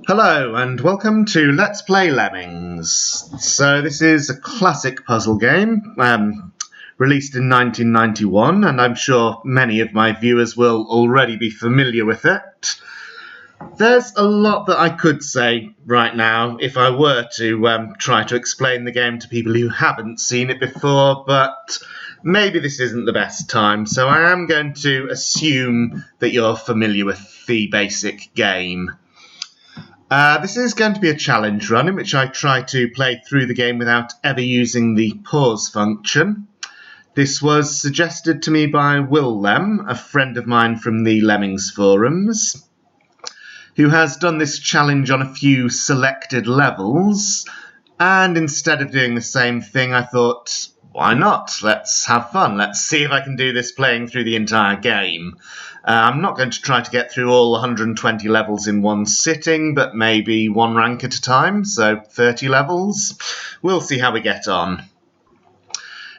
Hello and welcome to Let's Play Lemmings. So this is a classic puzzle game, released in 1991, and I'm sure many of my viewers will already be familiar with it. There's a lot that I could say right now if I were to try to explain the game to people who haven't seen it before, but maybe this isn't the best time, so I am going to assume that you're familiar with the basic game. This is going to be a challenge run in which I try to play through the game without ever using the pause function. This was suggested to me by Will Lem, a friend of mine from the Lemmings forums, who has done this challenge on a few selected levels, and instead of doing the same thing I thought, why not? Let's have fun. Let's see if I can do this playing through the entire game. I'm not going to try to get through all 120 levels in one sitting, but maybe one rank at a time, so 30 levels. We'll see how we get on.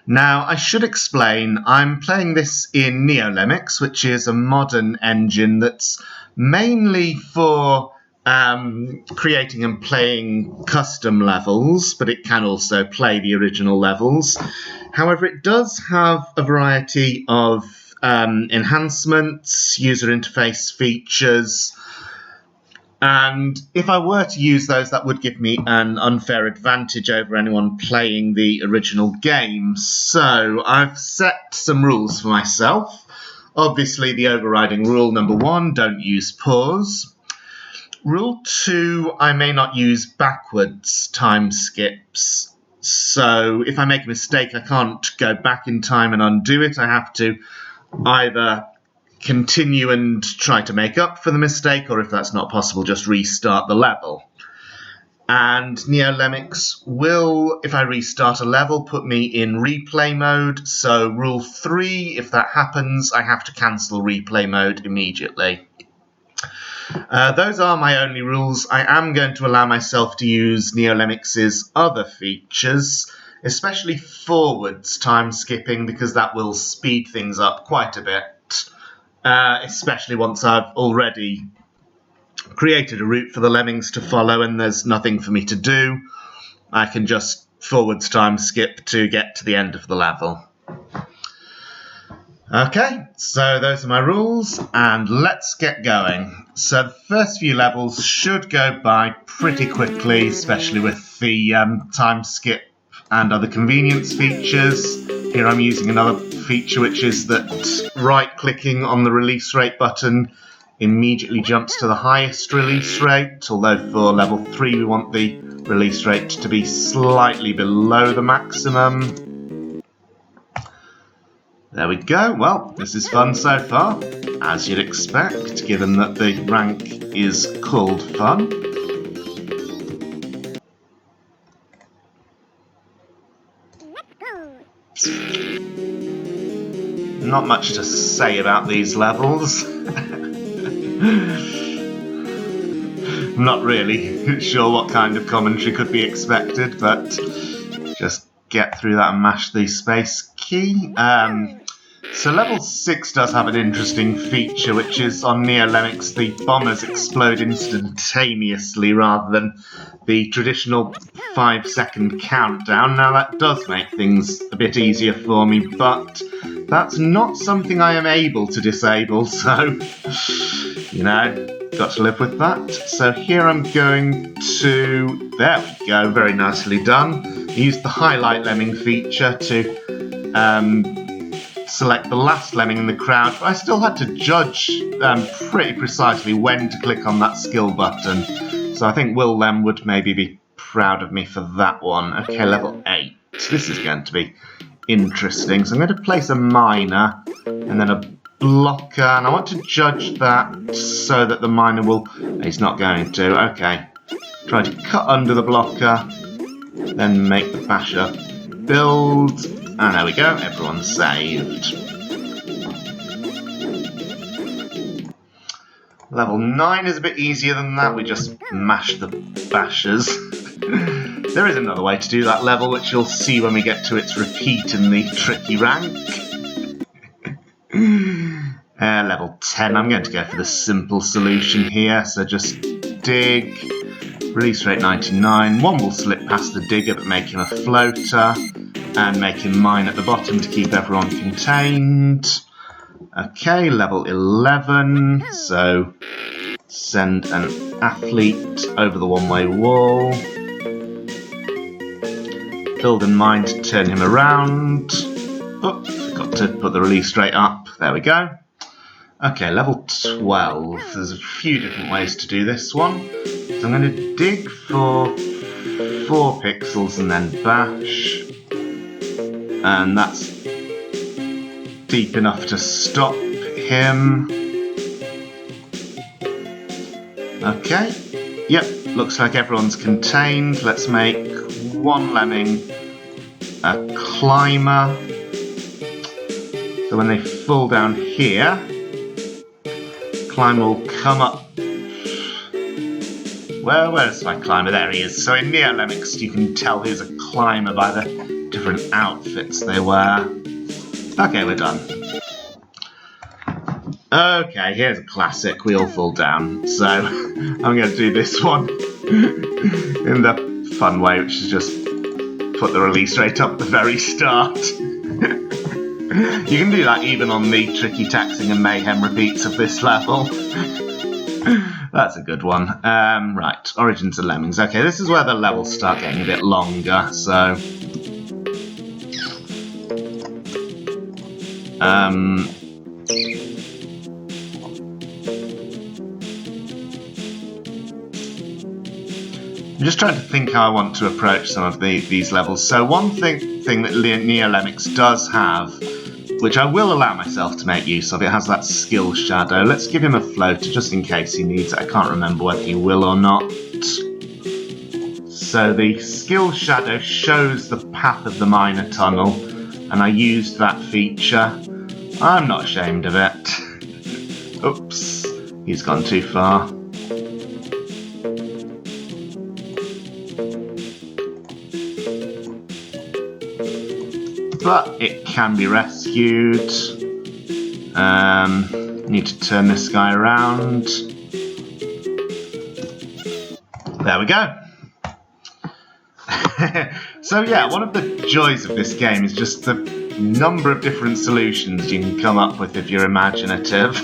Now, I should explain, I'm playing this in NeoLemmix, which is a modern engine that's mainly for creating and playing custom levels, but it can also play the original levels. However, it does have a variety of enhancements, user interface features, and if I were to use those, that would give me an unfair advantage over anyone playing the original game. So I've set some rules for myself. Obviously, the overriding rule number 1, don't use pause. Rule 2, I may not use backwards time skips. So if I make a mistake, I can't go back in time and undo it. I have to either continue and try to make up for the mistake, or if that's not possible, just restart the level. And NeoLemmix will, if I restart a level, put me in replay mode. So rule 3, if that happens, I have to cancel replay mode immediately. Those are my only rules. I am going to allow myself to use NeoLemmix's other features, especially forwards time skipping, because that will speed things up quite a bit, especially once I've already created a route for the lemmings to follow and there's nothing for me to do. I can just forwards time skip to get to the end of the level. Okay, so those are my rules, and let's get going. So the first few levels should go by pretty quickly, especially with the time skip and other convenience features. Here I'm using another feature, which is that right-clicking on the release rate button immediately jumps to the highest release rate, although for level 3 we want the release rate to be slightly below the maximum. There we go. Well, this is fun so far, as you'd expect, given that the rank is called fun. Not much to say about these levels. Not really sure what kind of commentary could be expected, but just get through that and mash the space key. So level 6 does have an interesting feature, which is on NeoLemmix the bombers explode instantaneously rather than the traditional 5-second countdown. Now that does make things a bit easier for me, but that's not something I am able to disable, so, you know, got to live with that. So here I'm going to, there we go, very nicely done. I used the highlight lemming feature to select the last lemming in the crowd, but I still had to judge pretty precisely when to click on that skill button. So I think Will Lem would maybe be proud of me for that one. Okay, level 8. This is going to be interesting. So I'm going to place a miner and then a blocker, and I want to judge that so that the miner will... He's not going to. Okay. Try to cut under the blocker, then make the basher build. And there we go, everyone's saved. Level 9 is a bit easier than that, we just mash the bashers. There is another way to do that level, which you'll see when we get to its repeat in the tricky rank. Level 10, I'm going to go for the simple solution here, so just dig, Release rate 99. One will slip past the digger but make him a floater, and make him mine at the bottom to keep everyone contained. Okay, level 11. So send an athlete over the one-way wall. Build and mine to turn him around. Oh, forgot to put the release rate up. There we go. Okay, level 12. There's a few different ways to do this one. So I'm going to dig for 4 pixels and then bash. And that's deep enough to stop him. Okay. Yep, looks like everyone's contained. Let's make one lemming a climber. So when they fall down here, climber will come up. Well, where's my climber? There he is. So in NeoLemmix you can tell who's a climber by the different outfits they wear. Okay, we're done. Okay, here's a classic. We all fall down. So I'm going to do this one in the fun way, which is just put the release rate up at the very start. You can do that even on the tricky taxing and mayhem repeats of this level. That's a good one. Right, Origins of Lemmings. Okay, this is where the levels start getting a bit longer, so... I'm just trying to think how I want to approach some of these levels. So one thing that NeoLemmix does have, which I will allow myself to make use of, it has that skill shadow. Let's give him a floater just in case he needs it. I can't remember whether he will or not. So the skill shadow shows the path of the miner tunnel, and I used that feature. I'm not ashamed of it. Oops, he's gone too far. But it can be rescued. Need to turn this guy around. There we go. So yeah, one of the joys of this game is just the number of different solutions you can come up with if you're imaginative.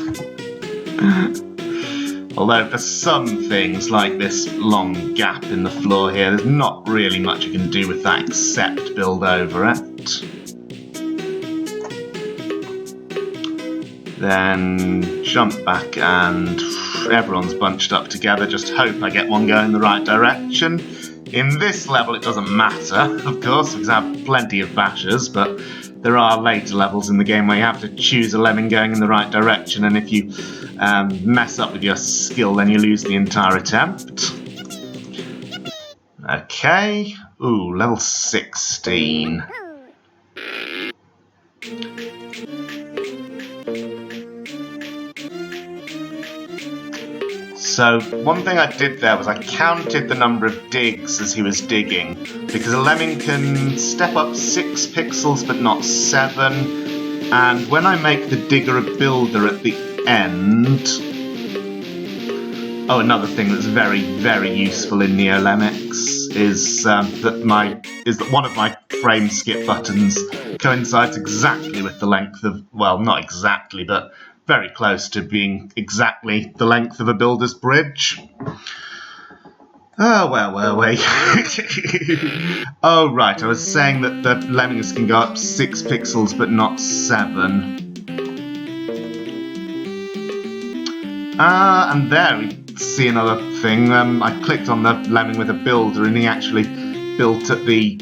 Although for some things, like this long gap in the floor here, there's not really much you can do with that except build over it. Then jump back and everyone's bunched up together. Just hope I get one going in the right direction. In this level it doesn't matter, of course, because I have plenty of bashers, but there are later levels in the game where you have to choose a lemming going in the right direction, and if you mess up with your skill then you lose the entire attempt. Okay, ooh, level 16. So one thing I did there was I counted the number of digs as he was digging, because a lemming can step up 6 pixels but not 7, and when I make the digger a builder at the end... Oh, another thing that's very, very useful in NeoLemmix is that one of my frame skip buttons coincides exactly with the length of, well, not exactly, but very close to being exactly the length of a builder's bridge. Oh, where were we? Oh, right, I was saying that the lemmings can go up 6 pixels but not 7. And there we see another thing. I clicked on the lemming with a builder and he actually built at the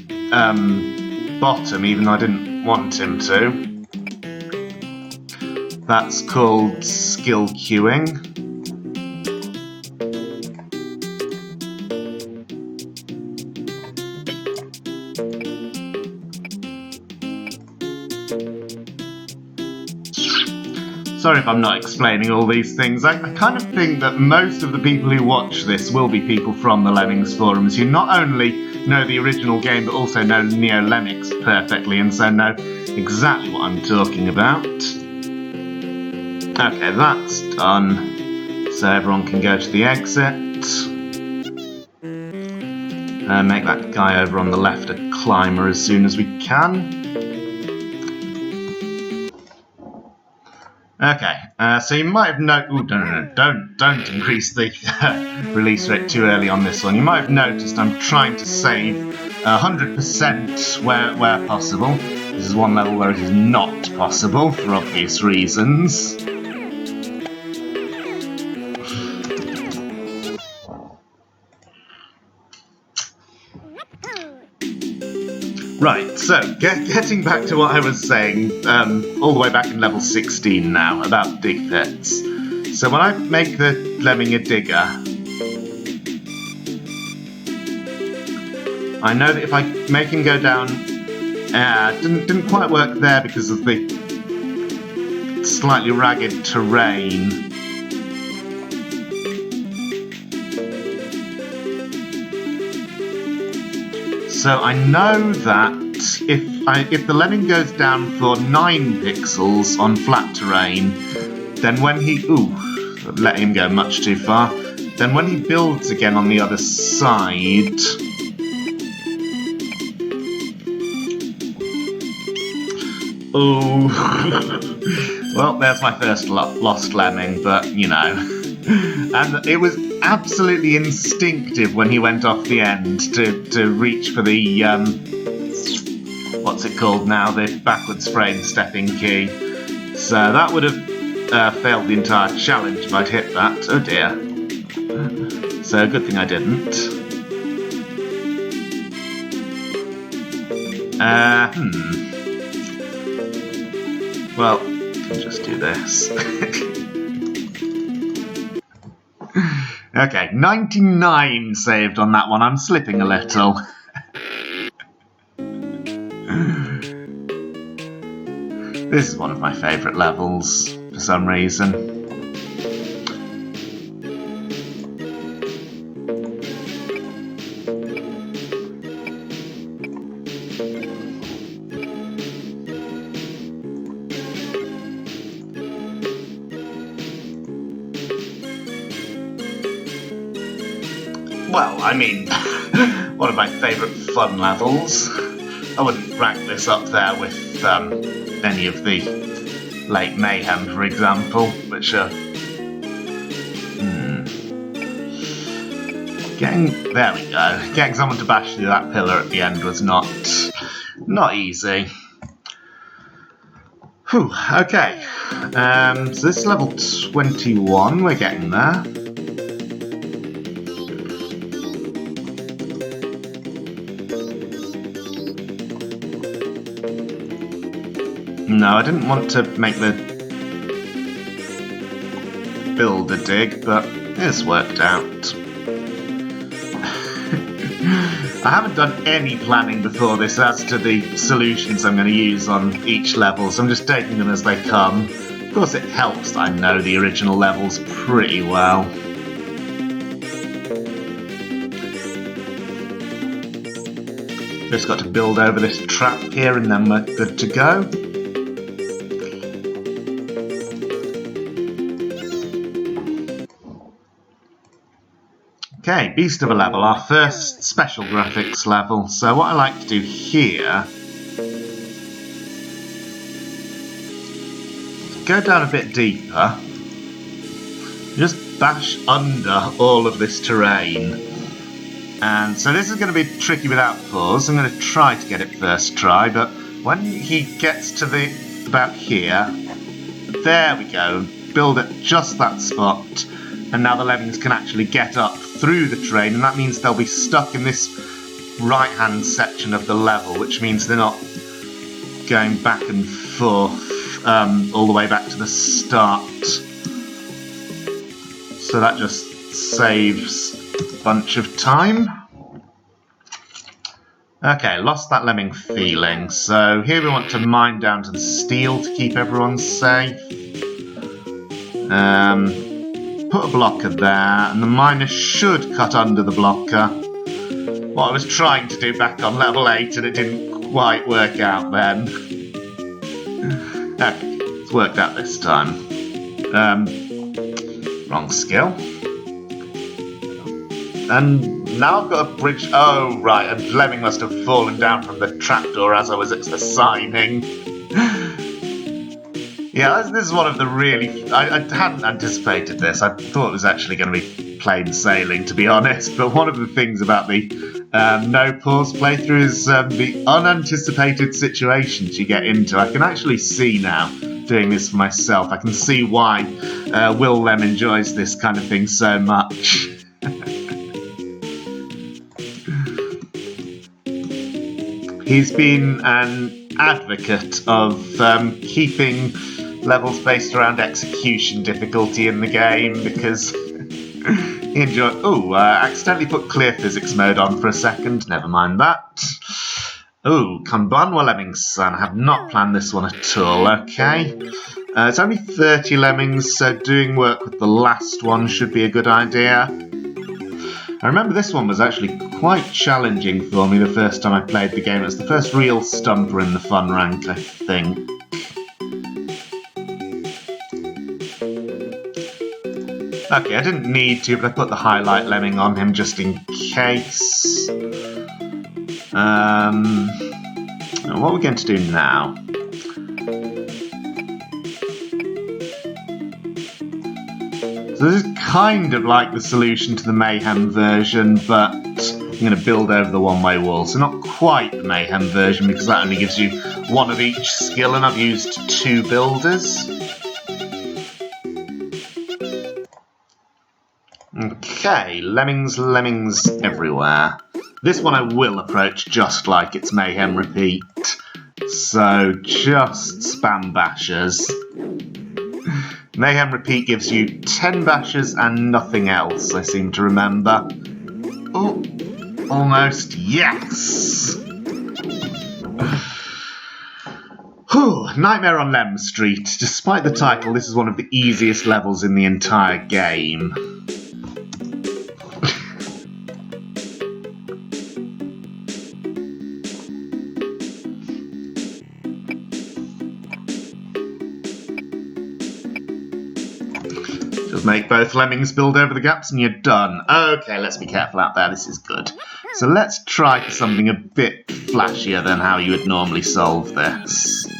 bottom even though I didn't want him to. That's called skill queuing. Sorry if I'm not explaining all these things. I kind of think that most of the people who watch this will be people from the Lemmings forums who not only know the original game but also know NeoLemmix perfectly and so know exactly what I'm talking about. Okay, that's done. So everyone can go to the exit. Make that guy over on the left a climber as soon as we can. Okay, so you might have noticed. No, don't increase the release rate too early on this one. You might have noticed I'm trying to save 100% where possible. This is one level where it is not possible for obvious reasons. Right, so getting back to what I was saying, all the way back in level 16 now, about dig pits. So when I make the lemming a digger, I know that if I make him go down, didn't quite work there because of the slightly ragged terrain. So I know that if the lemming goes down for 9 pixels on flat terrain, then when he let him go much too far. Then when he builds again on the other side, well, there's my first lost lemming, but you know. And it was absolutely instinctive when he went off the end to reach for the, what's it called now, the backwards frame stepping key. So that would have failed the entire challenge if I'd hit that. Oh dear. So good thing I didn't. Well, I'll just do this. Okay, 99 saved on that one. I'm slipping a little. This is one of my favourite levels, for some reason. Well, I mean, one of my favourite fun levels. I wouldn't rank this up there with any of the Lake Mayhem, for example, which are... There we go. Getting someone to bash through that pillar at the end was not easy. Whew, okay. So this is level 21, we're getting there. No, I didn't want to make the builder dig, but it's worked out. I haven't done any planning before this as to the solutions I'm going to use on each level, so I'm just taking them as they come. Of course, it helps that I know the original levels pretty well. Just got to build over this trap here and then we're good to go. Okay, beast of a level, our first special graphics level. So what I like to do here, go down a bit deeper, just bash under all of this terrain. And so this is going to be tricky without pause. I'm going to try to get it first try, but when he gets to about here, there we go, build at just that spot, and now the lemmings can actually get up through the terrain, and that means they'll be stuck in this right-hand section of the level, which means they're not going back and forth all the way back to the start. So that just saves a bunch of time. Okay, lost that lemming feeling. So here we want to mine down to the steel to keep everyone safe. Put a blocker there, and the miner should cut under the blocker. What I was trying to do back on level 8 and it didn't quite work out then. Okay, it's worked out this time. Wrong skill. And now I've got a bridge. Oh, right, and Lemming must have fallen down from the trapdoor as I was assigning. Yeah, this is one of the really... I hadn't anticipated this. I thought it was actually going to be plain sailing, to be honest. But one of the things about the no-pause playthrough is the unanticipated situations you get into. I can actually see now, doing this for myself, I can see why Will Lem enjoys this kind of thing so much. He's been an advocate of keeping levels based around execution difficulty in the game because he enjoyed... I accidentally put clear physics mode on for a second. Never mind that. Kanbanwa Lemmings. I have not planned this one at all. Okay. It's only 30 lemmings, so doing work with the last one should be a good idea. I remember this one was actually quite challenging for me the first time I played the game. It was the first real stumper in the fun rank, I think. Okay, I didn't need to, but I put the highlight lemming on him just in case. What are we going to do now? So this is kind of like the solution to the Mayhem version, but I'm going to build over the one-way wall. So not quite the Mayhem version, because that only gives you one of each skill, and I've used 2 builders. Okay, lemmings everywhere. This one I will approach just like it's Mayhem Repeat. So just spam bashers. Mayhem Repeat gives you 10 bashers and nothing else, I seem to remember. Oh, almost, yes! Whew, Nightmare on Lem Street. Despite the title, this is one of the easiest levels in the entire game. Make both lemmings build over the gaps and you're done. Okay, let's be careful out there, this is good. So let's try for something a bit flashier than how you would normally solve this.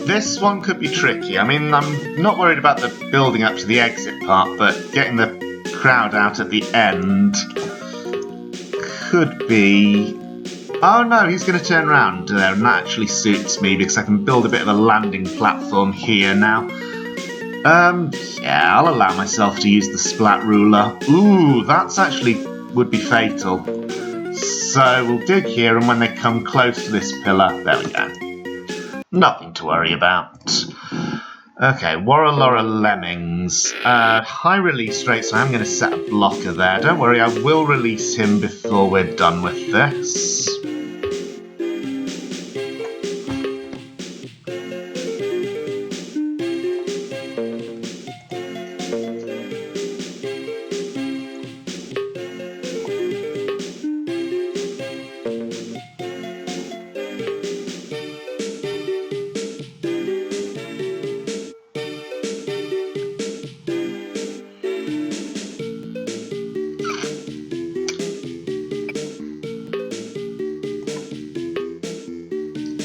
This one could be tricky. I mean, I'm not worried about the building up to the exit part, but getting the crowd out at the end could be... Oh no, he's going to turn around there, and that actually suits me because I can build a bit of a landing platform here now. Yeah, I'll allow myself to use the splat ruler. Ooh, that's actually would be fatal. So we'll dig here, and when they come close to this pillar, there we go. Nothing to worry about. Okay, Waralora Lemmings. High release rate, so I'm going to set a blocker there. Don't worry, I will release him before we're done with this.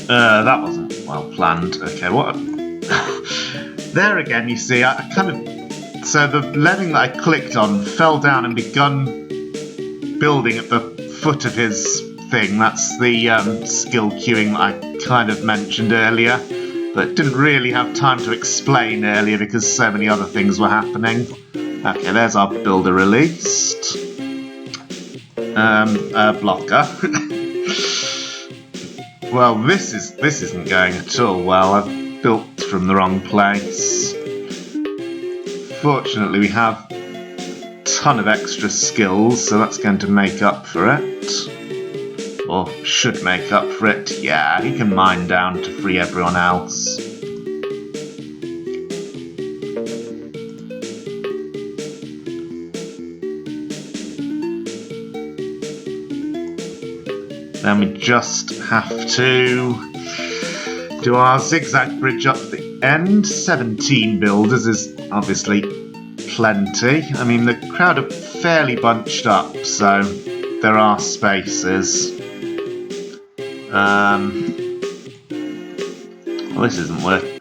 That wasn't well planned. Okay, what? There again, you see, I kind of... So the lemming that I clicked on fell down and begun building at the foot of his thing. That's the skill queuing that I kind of mentioned earlier, but didn't really have time to explain earlier because so many other things were happening. Okay, there's our builder released. Blocker. Well, this isn't going at all well. I've built from the wrong place. Fortunately, we have ton of extra skills, so that's going to make up for it. Or should make up for it. Yeah, he can mine down to free everyone else. Then we just have to do our zigzag bridge up the end. 17 builders is obviously plenty. I mean, the crowd are fairly bunched up, so there are spaces. Well, this isn't working.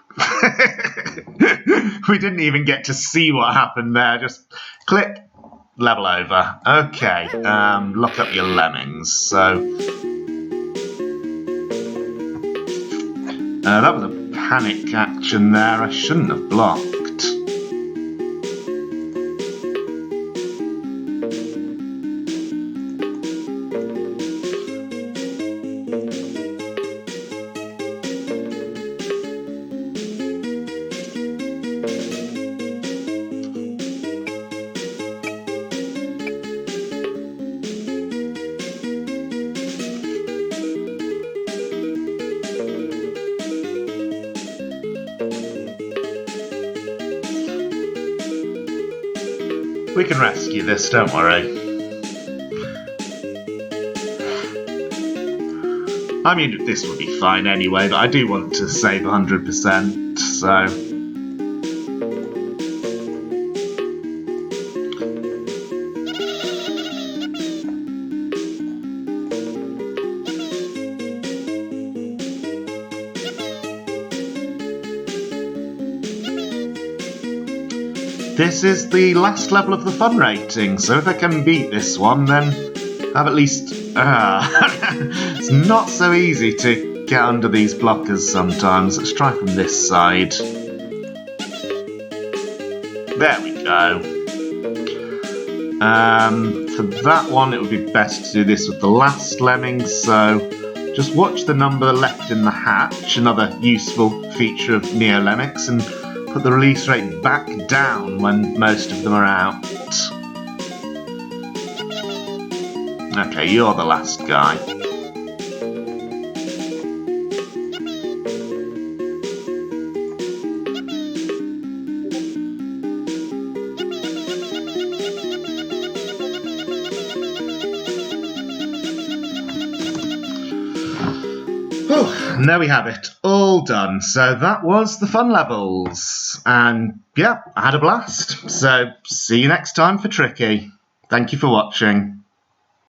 We didn't even get to see what happened there. Just click, level over. Okay, lock up your lemmings. So that was a panic action there. I shouldn't have blocked. We can rescue this, don't worry. I mean, this would be fine anyway, but I do want to save 100%, so... This is the last level of the fun rating, so if I can beat this one, then I've at least... It's not so easy to get under these blockers sometimes. Let's try from this side. There we go. For that one, it would be best to do this with the last lemming, so just watch the number left in the hatch, another useful feature of NeoLemmix, and put the release rate back down when most of them are out. Okay, you're the last guy. And there we have it, all done. So that was the fun levels, and yeah, I had a blast. So see you next time for Tricky. Thank you for watching.